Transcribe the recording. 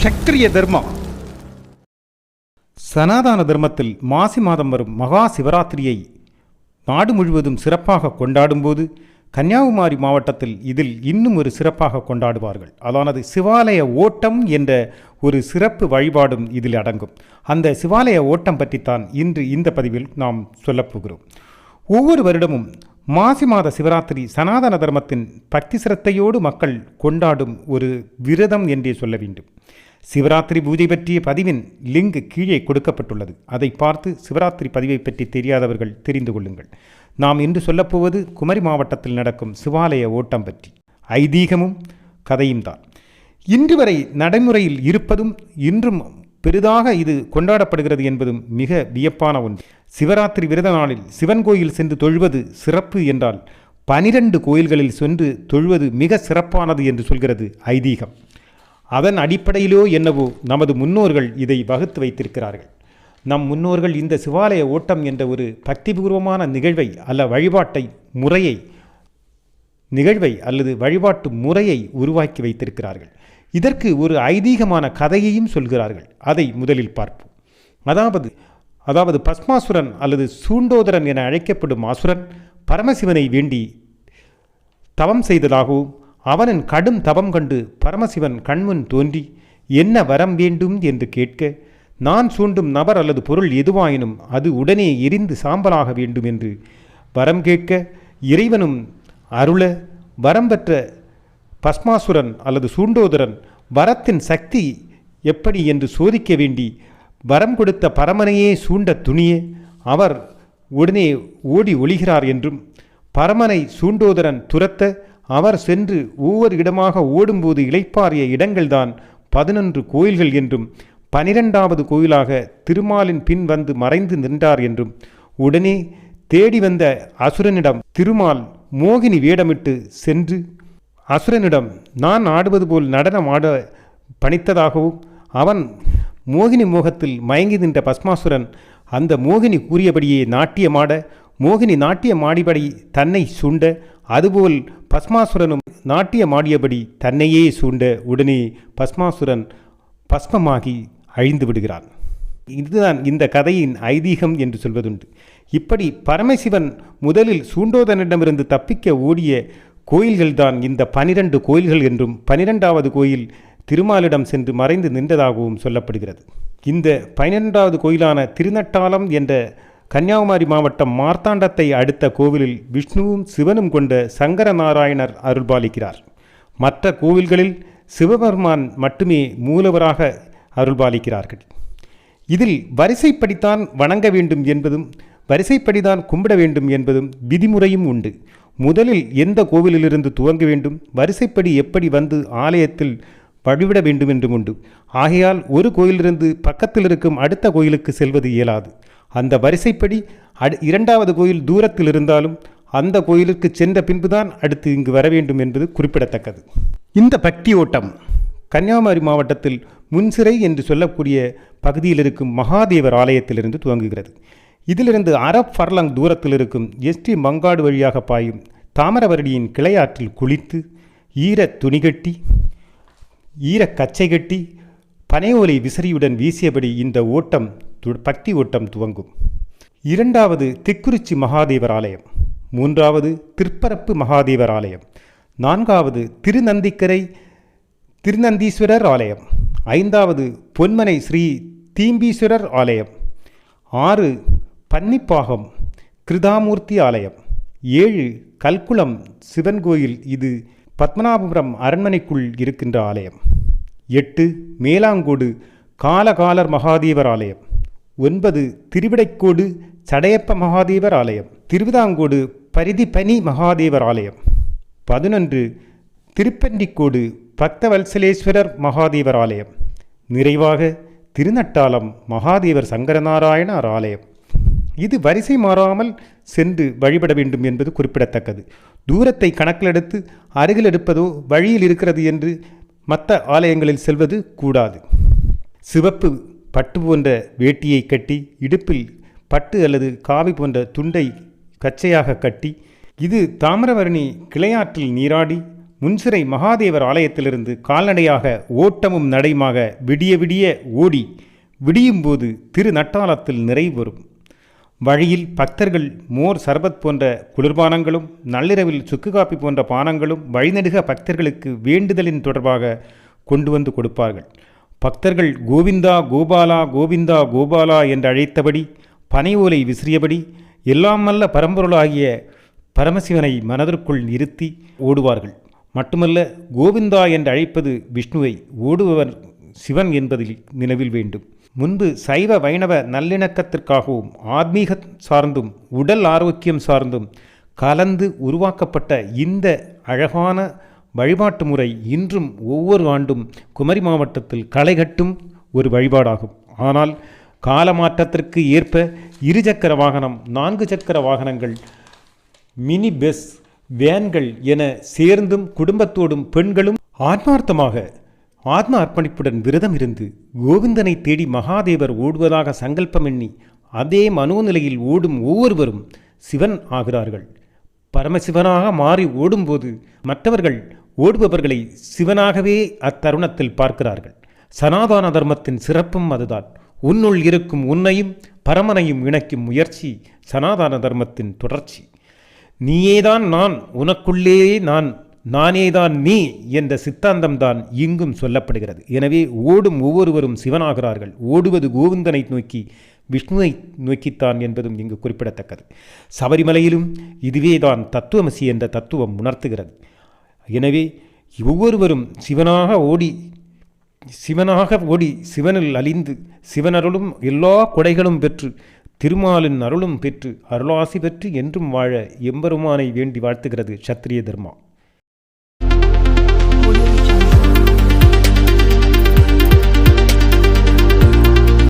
சக்கிரிய தர்மம். சனாதன தர்மத்தில் மாசி மாதம் வரும் மகா சிவராத்திரியை நாடு முழுவதும் சிறப்பாக கொண்டாடும்போது கன்னியாகுமரி மாவட்டத்தில் இதில் இன்னும் ஒரு சிறப்பாக கொண்டாடுவார்கள். அதானது சிவாலய ஓட்டம் என்ற ஒரு சிறப்பு வழிபாடும் இதில் அடங்கும். அந்த சிவாலய ஓட்டம் பற்றித்தான் இன்று இந்த பதிவில் நாம் சொல்லப்போகிறோம். ஒவ்வொரு வருடமும் மாசி மாத சிவராத்திரி சனாதன தர்மத்தின் பக்தி சிரத்தையோடு மக்கள் கொண்டாடும் ஒரு விரதம் என்றே சொல்ல வேண்டும். சிவராத்திரி பூஜை பற்றிய பதிவின் லிங்க் கீழே கொடுக்கப்பட்டுள்ளது. அதை பார்த்து சிவராத்திரி பதிவை பற்றி தெரியாதவர்கள் தெரிந்து கொள்ளுங்கள். நாம் இன்று சொல்லப்போவது குமரி மாவட்டத்தில் நடக்கும் சிவாலய ஓட்டம் பற்றி ஐதீகமும் கதையும் தான். இன்று வரை நடைமுறையில் இருப்பதும் இன்றும் பெரிதாக இது கொண்டாடப்படுகிறது என்பதும் மிக வியப்பான ஒன்று. சிவராத்திரி விரத நாளில் சிவன் கோயில் சென்று தொழுவது சிறப்பு என்றால் 12 கோயில்களில் சென்று தொழுவது மிக சிறப்பானது என்று சொல்கிறது ஐதீகம். அதன் அடிப்படையிலோ என்னவோ நமது முன்னோர்கள் இதை வகுத்து வைத்திருக்கிறார்கள். நம் முன்னோர்கள் இந்த சிவாலய ஓட்டம் என்ற ஒரு பக்திபூர்வமான நிகழ்வை அல்லது வழிபாட்டு முறையை உருவாக்கி வைத்திருக்கிறார்கள். இதற்கு ஒரு ஐதீகமான கதையையும் சொல்கிறார்கள். அதை முதலில் பார்ப்போம். அதாவது பஸ்மாசுரன் அல்லது சூண்டோதரன் என அழைக்கப்படும் அசுரன் பரமசிவனை வேண்டி தவம் செய்ததாகவும் அவனின் கடும் தவம் கண்டு பரமசிவன் கண்முன் தோன்றி என்ன வரம் வேண்டும் என்று கேட்க, நான் சூண்டும் நபர் அல்லது பொருள் எதுவாயினும் அது உடனே எரிந்து சாம்பலாக வேண்டும் என்று வரம் கேட்க, இறைவனும் அருள வரம் பெற்ற பஸ்மாசுரன் அல்லது சூண்டோதரன் வரத்தின் சக்தி எப்படி என்று சோதிக்க வேண்டி வரம் கொடுத்த பரமனையே சூண்ட துணிய அவர் உடனே ஓடி ஒளிகிறார் என்றும், பரமனை சூண்டோதரன் துரத்த அவர் சென்று ஒவ்வொரு இடமாக ஓடும்போது இளைப்பாறிய இடங்கள்தான் 11 கோயில்கள் என்றும், 12வது கோயிலாக திருமாலின் பின் வந்து மறைந்து நின்றார் என்றும், உடனே தேடி வந்த அசுரனிடம் திருமால் மோகினி வேடமிட்டு சென்று அசுரனிடம் நான் ஆடுவது போல் நடனம் ஆட பணித்ததாகவும், அவன் மோகினி மோகத்தில் மயங்கி நின்ற பஸ்மாசுரன் அந்த மோகினி கூறியபடியே நாட்டியமாட, மோகினி நாட்டியமாடிபடி தன்னை சூண்ட, அதுபோல் பஸ்மாசுரனும் நாட்டியமாடியபடி தன்னையே சூண்ட, உடனே பஸ்மாசுரன் பஸ்மமாகி அழிந்து விடுகிறான். இதுதான் இந்த கதையின் ஐதீகம் என்று சொல்வதுண்டு. இப்படி பரமசிவன் முதலில் சூண்டோதனிடமிருந்து தப்பிக்க ஓடிய கோயில்கள்தான் இந்த 12 கோயில்கள் என்றும், 12வது கோயில் திருமாலிடம் சென்று மறைந்து நின்றதாகவும் சொல்லப்படுகிறது. இந்த 12வது கோயிலான திருநட்டாலம் என்ற கன்னியாகுமரி மாவட்டம் மார்த்தாண்டத்தை அடுத்த கோவிலில் விஷ்ணுவும் சிவனும் கொண்ட சங்கர நாராயணர் அருள்பாலிக்கிறார். மற்ற கோவில்களில் சிவபெருமான் மட்டுமே மூலவராக அருள்பாலிக்கிறார்கள். இதில் வரிசைப்படித்தான் வணங்க வேண்டும் என்பதும் வரிசைப்படிதான் கும்பிட வேண்டும் என்பதும் விதிமுறையும் உண்டு. முதலில் எந்த கோவிலிலிருந்து துவங்க வேண்டும், வரிசைப்படி எப்படி வந்து ஆலயத்தில் வழிவிட வேண்டும் என்றும் உண்டு. ஆகையால் ஒரு கோயிலிருந்து பக்கத்தில் இருக்கும் அடுத்த கோயிலுக்கு செல்வது இயலாது. அந்த வரிசைப்படி 2வது கோயில் தூரத்தில் இருந்தாலும் அந்த கோயிலுக்கு சென்ற பின்புதான் அடுத்து இங்கு வர வேண்டும் என்பது குறிப்பிடத்தக்கது. இந்த பக்தி ஓட்டம் கன்னியாகுமரி மாவட்டத்தில் முன்சிறை என்று சொல்லக்கூடிய பகுதியில் இருக்கும் மகாதேவர் ஆலயத்திலிருந்து துவங்குகிறது. இதிலிருந்து ஃபர்லாங் தூரத்தில் இருக்கும் எஸ்டி மங்காடு வழியாக பாயும் தாமிரபரணியின் கிளையாற்றில் குளித்து ஈர துணி கட்டி ஈர கச்சை கட்டி பனையோலை விசிறியுடன் வீசியபடி இந்த ஓட்டம் பக்தி ஓட்டம் துவங்கும். 2வது திக்குறிச்சி மகாதேவர் ஆலயம், 3வது திருப்பரப்பு மகாதேவர் ஆலயம், 4வது திருநந்திக்கரை திருநந்தீஸ்வரர் ஆலயம், 5வது பொன்மனை ஸ்ரீ தீம்பீஸ்வரர் ஆலயம், 6 பன்னிப்பாகம் கிருதாமூர்த்தி ஆலயம், 7 கல்குளம் சிவன் கோயில், இது பத்மநாபபுரம் அரண்மனைக்குள் இருக்கின்ற ஆலயம், 8 மேலாங்கோடு காலகாலர் மகாதேவர் ஆலயம், 9 திருவிடைக்கோடு சடையப்ப மகாதேவர் ஆலயம், திருவிதாங்கோடு பரிதிபனி மகாதேவர் ஆலயம், 11 திருப்பண்டிக்கோடு பக்தவல்சலேஸ்வரர் மகாதேவர் ஆலயம், நிறைவாக திருநட்டாலம் மகாதேவர் சங்கரநாராயணர் ஆலயம். இது வரிசை மாறாமல் சென்று வழிபட வேண்டும் என்பது குறிப்பிடத்தக்கது. தூரத்தை கணக்கிலெடுத்து அருகில் எடுப்பதோ வழியில் இருக்கிறது என்று மற்ற ஆலயங்களில் செல்வது கூடாது. சிவப்பு பட்டு போன்ற வேட்டியை கட்டி இடுப்பில் பட்டு அல்லது காவி போன்ற துண்டை கச்சையாக கட்டி இது தாமிரபரணி கிளையாற்றில் நீராடி முன்சிறை மகாதேவர் ஆலயத்திலிருந்து கால்நடையாக ஓட்டமும் நடையுமாக விடிய விடிய ஓடி விடியும்போது திருநட்டாலத்தில் நிறைவு வரும். வழியில் பக்தர்கள் மோர் சர்பத் போன்ற குளிர்பானங்களும் நள்ளிரவில் சுக்கு காப்பி போன்ற பானங்களும் வழிநெடுக பக்தர்களுக்கு வேண்டுதலின் தொடர்பாக கொண்டு வந்து கொடுப்பார்கள். பக்தர்கள் கோவிந்தா கோபாலா கோவிந்தா கோபாலா என்று அழைத்தபடி பனை ஓலை விசிறியபடி எல்லாம் வல்ல பரம்பொருளாகிய பரமசிவனை மனதிற்குள் நிறுத்தி ஓடுவார்கள். மட்டுமல்ல, கோவிந்தா என்று அழைப்பது விஷ்ணுவை, ஓடுபவர் சிவன் என்பதில் நினைவில் வேண்டும். முன்பு சைவ வைணவ நல்லிணக்கத்திற்காகவும் ஆத்மீக சார்ந்தும் உடல் ஆரோக்கியம் சார்ந்தும் கலந்து உருவாக்கப்பட்ட இந்த அழகான வழிபாட்டு முறை இன்றும் ஒவ்வொரு ஆண்டும் குமரி மாவட்டத்தில் களைகட்டும் ஒரு வழிபாடாகும். ஆனால் காலமாற்றத்திற்கு ஏற்ப 2 சக்கர வாகனம், 4 சக்கர வாகனங்கள், மினி பஸ், வேன்கள் என சேர்ந்தும் குடும்பத்தோடும் பெண்களும் ஆத்மார்த்தமாக ஆத்ம அர்ப்பணிப்புடன் விரதம் இருந்து கோவிந்தனை தேடி மகாதேவர் ஓடுவதாக சங்கல்பம் எண்ணி அதே மனோநிலையில் ஓடும் ஒவ்வொருவரும் சிவன் ஆகிறார்கள். பரமசிவனாக மாறி ஓடும்போது மற்றவர்கள் ஓடுபவர்களை சிவனாகவே அத்தருணத்தில் பார்க்கிறார்கள். சனாதன தர்மத்தின் சிறப்பும் அதுதான். உன்னுள் இருக்கும் உன்னையும் பரமனையும் இணைக்கும் முயற்சி சனாதன தர்மத்தின் தொடர்ச்சி. நீயேதான் நான், உனக்குள்ளே நான், நானேதான் நீ என்ற சித்தாந்தம்தான் இங்கும் சொல்லப்படுகிறது. எனவே ஓடும் ஒவ்வொருவரும் சிவனாகிறார்கள். ஓடுவது கோவிந்தனை நோக்கி, விஷ்ணுவை நோக்கித்தான் என்பதும் இங்கு குறிப்பிடத்தக்கது. சபரிமலையிலும் இதுவேதான் தத்துவமசி என்ற தத்துவம் உணர்த்துகிறது. எனவே ஒவ்வொருவரும் சிவனாக ஓடி சிவனில் அழிந்து சிவனருளும் எல்லா கொடைகளும் பெற்று திருமாலின் அருளும் பெற்று அருளாசி பெற்று என்றும் வாழ எம்பெருமானை வேண்டி வாழ்த்துகிறது சத்திரிய தர்மா.